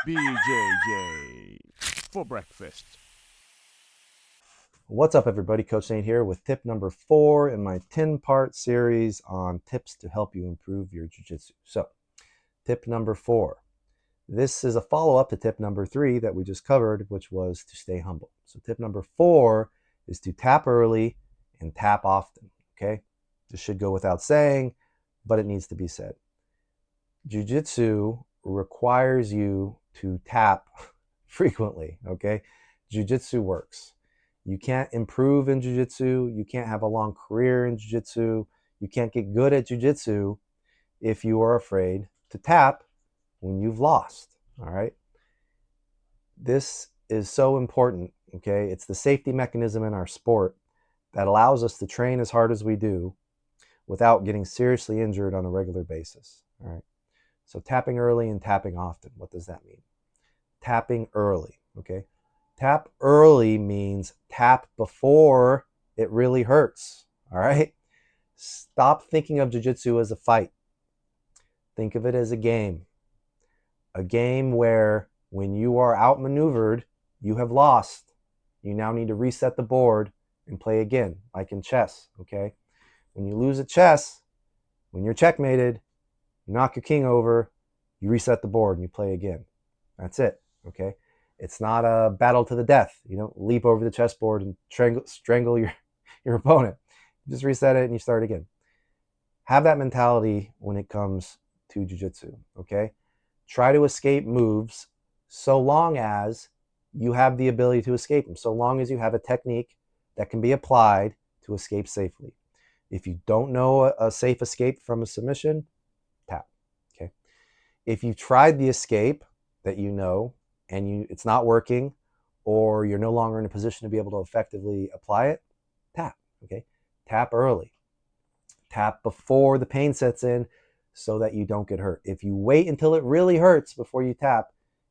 BJJ for breakfast. What's up, everybody? Coach Saint here with tip number 4 in my 10-part series on tips to help you improve your jiu-jitsu. So, tip number 4. This is a follow-up to tip number 3 that we just covered, which was to stay humble. So, tip number 4 is to tap early and tap often. Okay? This should go without saying, but it needs to be said. Jiu-jitsu requires you to tap frequently. Okay? Jiu-jitsu works. You can't improve in jiu-jitsu. You can't have a long career in jiu-jitsu. You can't get good at jiu-jitsu if you are afraid to tap when you've lost. All right. This is so important. Okay. It's the safety mechanism in our sport that allows us to train as hard as we do without getting seriously injured on a regular basis. All right. So tapping early and tapping often. What does that mean? Tapping early. Okay. Tap early means tap before it really hurts. All right. Stop thinking of jiu-jitsu as a fight. Think of it as a game. A game where when you are outmaneuvered, you have lost. You now need to reset the board and play again, like in chess. Okay. When you lose at chess, when you're checkmated, you knock your king over, you reset the board and you play again. That's it. Okay. It's not a battle to the death. You don't leap over the chessboard and strangle your opponent. You just reset it and you start again. Have that mentality when it comes to jiu-jitsu, okay? Try to escape moves so long as you have the ability to escape them, so long as you have a technique that can be applied to escape safely. If you don't know a safe escape from a submission, tap, okay? If you've tried the escape that you know and it's not working, or you're no longer in a position to be able to effectively apply it, tap, okay? Tap early. Tap before the pain sets in so that you don't get hurt. If you wait until it really hurts before you tap,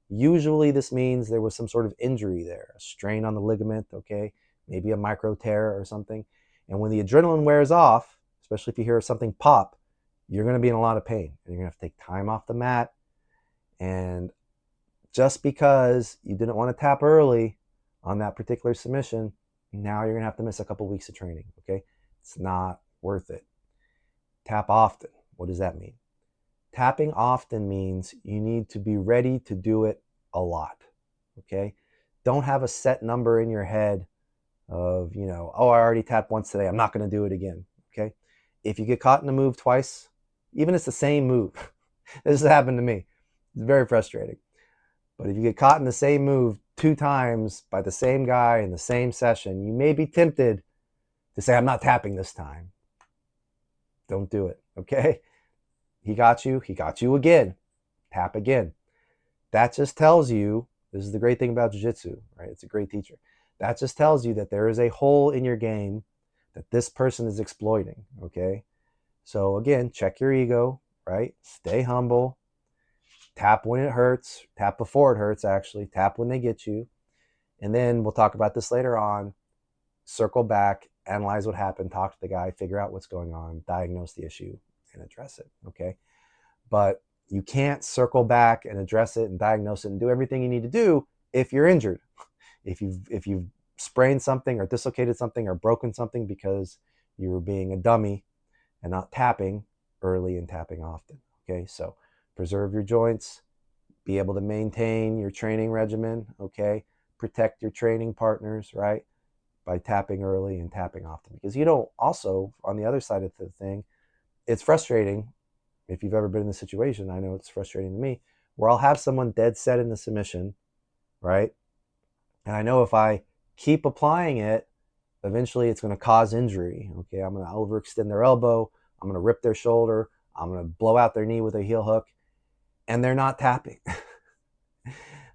usually this means there was some sort of injury there, a strain on the ligament, okay? Maybe a micro tear or something. And when the adrenaline wears off, especially if you hear something pop, you're going to be in a lot of pain. And you're going to have to take time off the mat. And just because you didn't want to tap early on that particular submission, now you're going to have to miss a couple weeks of training, okay? It's not worth it. Tap often. What does that mean? Tapping often means you need to be ready to do it a lot, okay? Don't have a set number in your head of, oh, I already tapped once today, I'm not going to do it again, okay? If you get caught in a move twice, even if it's the same move, this has happened to me. It's very frustrating. But if you get caught in the same move 2 times by the same guy in the same session, you may be tempted to say, I'm not tapping this time. Don't do it, okay? He got you again. Tap again. That just tells you, this is the great thing about jiu-jitsu, right? It's a great teacher. That just tells you that there is a hole in your game that this person is exploiting, okay? So again, check your ego, right? Stay humble. Tap when it hurts. Tap before it hurts, actually. Tap when they get you. And then we'll talk about this later on. Circle back, analyze what happened, talk to the guy, figure out what's going on, diagnose the issue, and address it, okay? But you can't circle back and address it and diagnose it and do everything you need to do if you're injured. If you've sprained something or dislocated something or broken something because you were being a dummy and not tapping early and tapping often, okay? So preserve your joints, be able to maintain your training regimen, okay? Protect your training partners, right? By tapping early and tapping often. Because also, on the other side of the thing, it's frustrating. If you've ever been in this situation, I know it's frustrating to me, where I'll have someone dead set in the submission, right? And I know if I keep applying it, eventually it's going to cause injury, okay? I'm going to overextend their elbow. I'm going to rip their shoulder. I'm going to blow out their knee with a heel hook. And they're not tapping.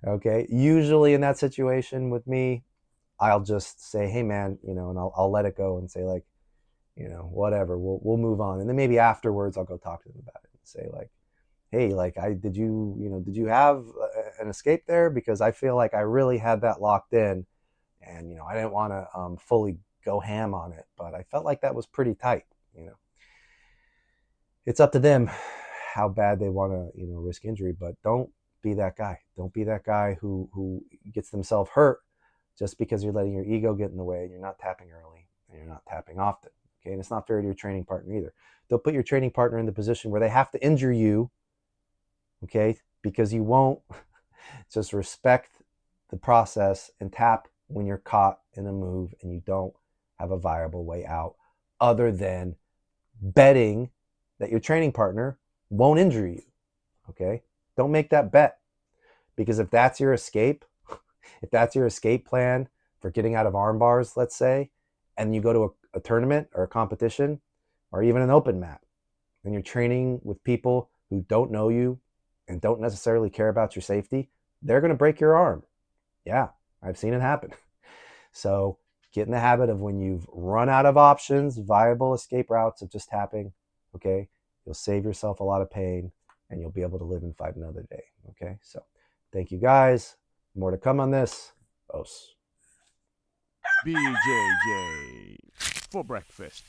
Okay? Usually in that situation with me, I'll just say, hey man, and I'll let it go and say like, whatever, we'll move on. And then maybe afterwards I'll go talk to them about it and say like, hey, like did you have an escape there? Because I feel like I really had that locked in and, I didn't want to fully go ham on it, but I felt like that was pretty tight. It's up to them how bad they want to, risk injury, but don't be that guy. Don't be that guy who gets themselves hurt just because you're letting your ego get in the way and you're not tapping early and you're not tapping often. Okay, and it's not fair to your training partner either. Don't put your training partner in the position where they have to injure you, okay, because you won't. Just respect the process and tap when you're caught in a move and you don't have a viable way out other than betting that your training partner won't injure you. Okay, don't make that bet, because if that's your escape, if that's your escape plan for getting out of arm bars, let's say, and you go to a tournament or a competition or even an open mat and you're training with people who don't know you and don't necessarily care about your safety, they're going to break your arm. Yeah, I've seen it happen. So get in the habit of, when you've run out of options, viable escape routes, of just tapping, okay, you'll save yourself a lot of pain and you'll be able to live and fight another day. Okay, so thank you guys. More to come on this. Os. BJJ for breakfast.